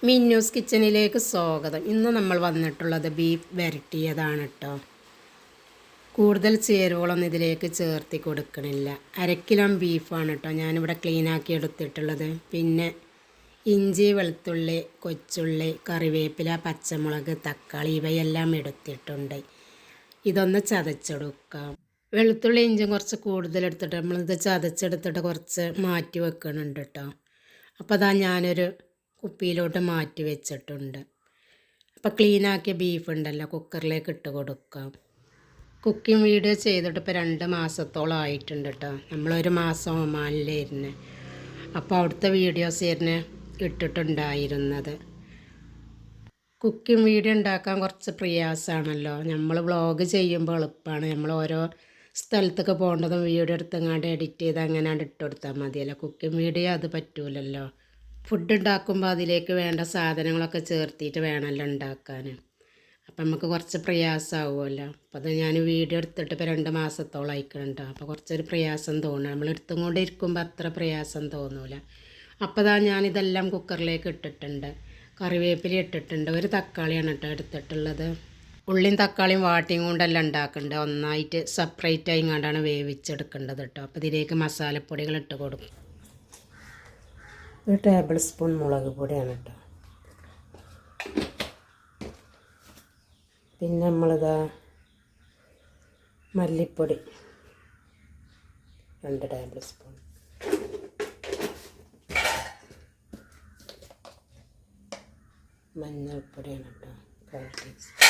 മിന്നൂസ് കിച്ചണിലേക്ക് സ്വാഗതം. ഇന്ന് നമ്മൾ വന്നിട്ടുള്ളത് ബീഫ് വരട്ടിയതാണ് കേട്ടോ. കൂടുതൽ ചേരുവകളൊന്നും ഇതിലേക്ക് ചേർത്തി കൊടുക്കണില്ല. 1/2 കിലോ ബീഫാണ് കേട്ടോ ഞാനിവിടെ ക്ലീനാക്കി എടുത്തിട്ടുള്ളത്. പിന്നെ ഇഞ്ചി, വെളുത്തുള്ളി, കൊച്ചുള്ളി, കറിവേപ്പില, പച്ചമുളക്, തക്കാളി ഇവയെല്ലാം എടുത്തിട്ടുണ്ട്. ഇതൊന്ന് ചതച്ചെടുക്കാം. വെളുത്തുള്ളി ഇഞ്ചിയും കുറച്ച് കൂടുതൽ എടുത്തിട്ട് നമ്മളിത് ചതച്ചെടുത്തിട്ട് കുറച്ച് മാറ്റി വെക്കണുണ്ട് കേട്ടോ. അപ്പോൾ അതാ ഞാനൊരു കുപ്പിയിലോട്ട് മാറ്റി വെച്ചിട്ടുണ്ട്. അപ്പോൾ ക്ലീനാക്കിയ ബീഫ് ഉണ്ടല്ലോ കുക്കറിലേക്ക് ഇട്ട് കൊടുക്കാം. കുക്കിംഗ് വീഡിയോ ചെയ്തിട്ട് ഇപ്പോൾ 2 മാസത്തോളം ആയിട്ടുണ്ട് കേട്ടോ. നമ്മളൊരു മാസം ഒമാനിലായിരുന്നു. അപ്പോൾ അവിടുത്തെ വീഡിയോസ് ആയിരുന്നു ഇട്ടിട്ടുണ്ടായിരുന്നത്. കുക്കിംഗ് വീഡിയോ ഉണ്ടാക്കാൻ കുറച്ച് പ്രയാസമാണല്ലോ. നമ്മൾ വ്ളോഗ് ചെയ്യുമ്പോൾ എളുപ്പമാണ്. നമ്മൾ ഓരോ സ്ഥലത്തൊക്കെ പോകേണ്ടതും വീഡിയോ എടുത്തങ്ങാണ്ട് എഡിറ്റ് ചെയ്ത് അങ്ങനെ ഇട്ട് കൊടുത്താൽ മതിയല്ലോ. കുക്കിംഗ് വീഡിയോ അത് പറ്റൂലല്ലോ. ഫുഡ് ഉണ്ടാക്കുമ്പോൾ അതിലേക്ക് വേണ്ട സാധനങ്ങളൊക്കെ ചേർത്തിട്ട് വേണമല്ലോ ഉണ്ടാക്കാൻ. അപ്പം നമുക്ക് കുറച്ച് പ്രയാസമാവുമല്ലോ. അപ്പോൾ അത് ഞാൻ വീഡിയോ എടുത്തിട്ട് ഇപ്പോൾ 2 മാസത്തോളം അയക്കുന്നുണ്ട്. അപ്പോൾ കുറച്ചൊരു പ്രയാസം തോന്നുന്നു. നമ്മൾ എടുത്തും കൊണ്ട് ഇരിക്കുമ്പോൾ അത്ര പ്രയാസം തോന്നില്ല. അപ്പോൾ അതാ ഞാനിതെല്ലാം കുക്കറിലേക്ക് ഇട്ടിട്ടുണ്ട്. കറിവേപ്പില ഇട്ടിട്ടുണ്ട്. ഒരു തക്കാളിയാണ് കേട്ടോ എടുത്തിട്ടുള്ളത്. ഉള്ളിയും തക്കാളിയും വാട്ടിയും കൊണ്ടല്ല ഉണ്ടാക്കേണ്ടത്. ഒന്നായിട്ട് സെപ്പറേറ്റ് ആയിങ്ങാണ്ടാണ് വേവിച്ചെടുക്കേണ്ടത് കേട്ടോ. അപ്പോൾ ഇതിലേക്ക് മസാലപ്പൊടികൾ ഇട്ട് കൊടുക്കും. 1 ടേബിൾ സ്പൂൺ മുളക് പൊടിയാണ് കേട്ടോ. പിന്നെ നമ്മളിതാ മല്ലിപ്പൊടി 2 ടേബിൾ സ്പൂൺ, മഞ്ഞൾപ്പൊടിയാണ് കേട്ടോ 1/4 ടീസ്പൂൺ,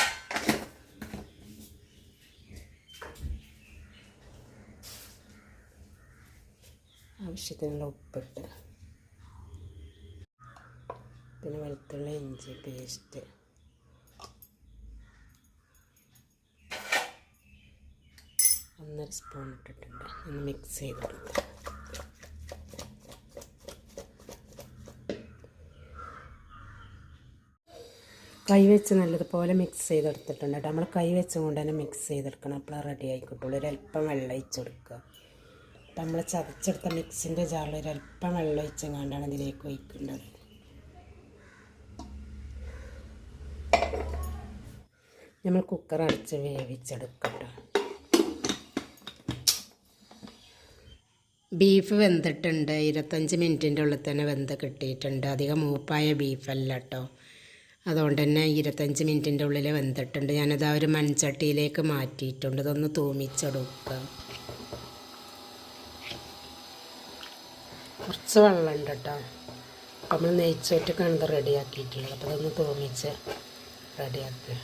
ആവശ്യത്തിനുള്ള ഉപ്പിട്ട്, പിന്നെ വെളുത്തുള്ളി ഇഞ്ചി പേസ്റ്റ്, 1/2 സ്പൂൺ ഇട്ടിട്ടുണ്ട്. ഒന്ന് മിക്സ് ചെയ്തെടുത്ത് കൈ വെച്ച് നല്ലതുപോലെ മിക്സ് ചെയ്തെടുത്തിട്ടുണ്ട് കേട്ടോ. നമ്മൾ കൈ വെച്ചും കൊണ്ട് തന്നെ മിക്സ് ചെയ്തെടുക്കണം. അപ്പോൾ റെഡി ആയിക്കോട്ടുള്ളൂ. ഒരല്പം വെള്ളം ഒഴിച്ച് കൊടുക്കുക. അപ്പം നമ്മൾ ചതച്ചെടുത്ത മിക്സിൻ്റെ ജാറിൽ ഒരല്പം വെള്ളം ഒഴിച്ചെങ്ങാണ്ടാണ് ഇതിലേക്ക് ഒഴിക്കേണ്ടത്. നമ്മൾ കുക്കർ അടച്ച് വേവിച്ചെടുക്കട്ടോ. ബീഫ് വെന്തിട്ടുണ്ട്. 25 മിനിറ്റിൻ്റെ ഉള്ളിൽ തന്നെ വെന്ത് കിട്ടിയിട്ടുണ്ട്. അധികം മൂപ്പായ ബീഫല്ല കേട്ടോ. അതുകൊണ്ട് തന്നെ 25 മിനിറ്റിൻ്റെ ഉള്ളിൽ വെന്തിട്ടുണ്ട്. ഞാനത് ആ ഒരു മൺചട്ടിയിലേക്ക് മാറ്റിയിട്ടുണ്ട്. ഇതൊന്ന് തൂമിച്ചെടുക്കുക. കുറച്ച് വെള്ളമുണ്ട് കേട്ടോ. നമ്മൾ നെയ്ച്ചോറ്റൊക്കെയാണ് ഇത് റെഡിയാക്കിയിട്ടുള്ളത്. അപ്പോൾ ഇതൊന്ന് തൂമിച്ച് റെഡിയാക്കുക.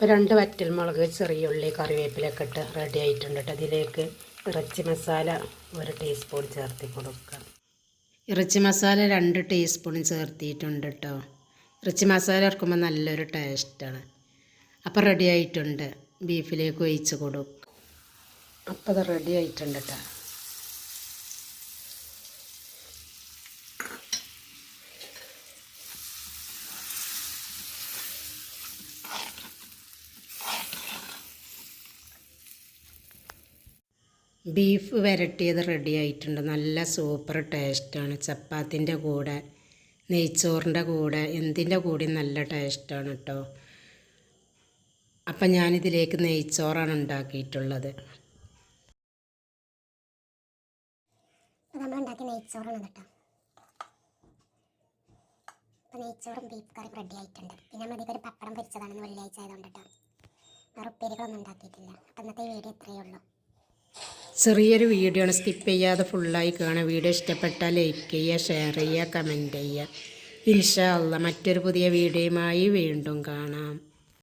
ഇപ്പോൾ 2 വറ്റൽമുളക്, ചെറിയ ഉള്ളി, കറിവേപ്പിലൊക്കെ ഇട്ട് റെഡി ആയിട്ടുണ്ട് കേട്ടോ. അതിലേക്ക് ഇറച്ചി മസാല 1 ടീസ്പൂൺ ചേർത്തി കൊടുക്കുക. ഇറച്ചി മസാല 2 ടീസ്പൂൺ ചേർത്തിയിട്ടുണ്ട് കേട്ടോ. ഇറച്ചി മസാല ഇറക്കുമ്പോൾ നല്ലൊരു ടേസ്റ്റാണ്. അപ്പോൾ റെഡി ആയിട്ടുണ്ട്. ബീഫിലേക്ക് ഒഴിച്ച് കൊടുക്കുക. അപ്പോൾ അത് റെഡി ആയിട്ടുണ്ട് കേട്ടോ. ബീഫ് വരട്ടിയത് റെഡി ആയിട്ടുണ്ട്. നല്ല സൂപ്പർ ടേസ്റ്റാണ്. ചപ്പാത്തിൻ്റെ കൂടെ, നെയ്ച്ചോറിൻ്റെ കൂടെ, എന്തിൻ്റെ കൂടെ നല്ല ടേസ്റ്റാണ് കേട്ടോ. അപ്പം ഞാനിതിലേക്ക് നെയ്ച്ചോറാണ് ഉണ്ടാക്കിയിട്ടുള്ളത്. നമ്മൾ ഉണ്ടാക്കിയ നെയ്ച്ചോറാണ് കേട്ടോ. അപ്പോൾ നെയ്ച്ചോറും ബീഫ് കറിയും റെഡി ആയിട്ടുണ്ട്. പിന്നെ നമ്മൾ ഒരു പപ്പടം പൊരിച്ചതാണെന്ന് വെള്ളിയാഴ്ച ആയതുകൊണ്ട് കേട്ടോ. വേറെ ഉപ്പേരികളൊന്നും ഉണ്ടാക്കിയിട്ടില്ല. അപ്പം ഇന്നത്തെ വീഡിയോ ഇത്രയേ ഉള്ളൂ. ചെറിയൊരു വീഡിയോ ആണ്. സ്കിപ്പ് ചെയ്യാതെ ഫുള്ളായി കാണാം. വീഡിയോ ഇഷ്ടപ്പെട്ടാൽ ലൈക്ക് ചെയ്യുക, ഷെയർ ചെയ്യുക, കമൻറ്റ് ചെയ്യുക. ഇൻഷാ അല്ലാഹ് മറ്റൊരു പുതിയ വീഡിയോയുമായി വീണ്ടും കാണാം.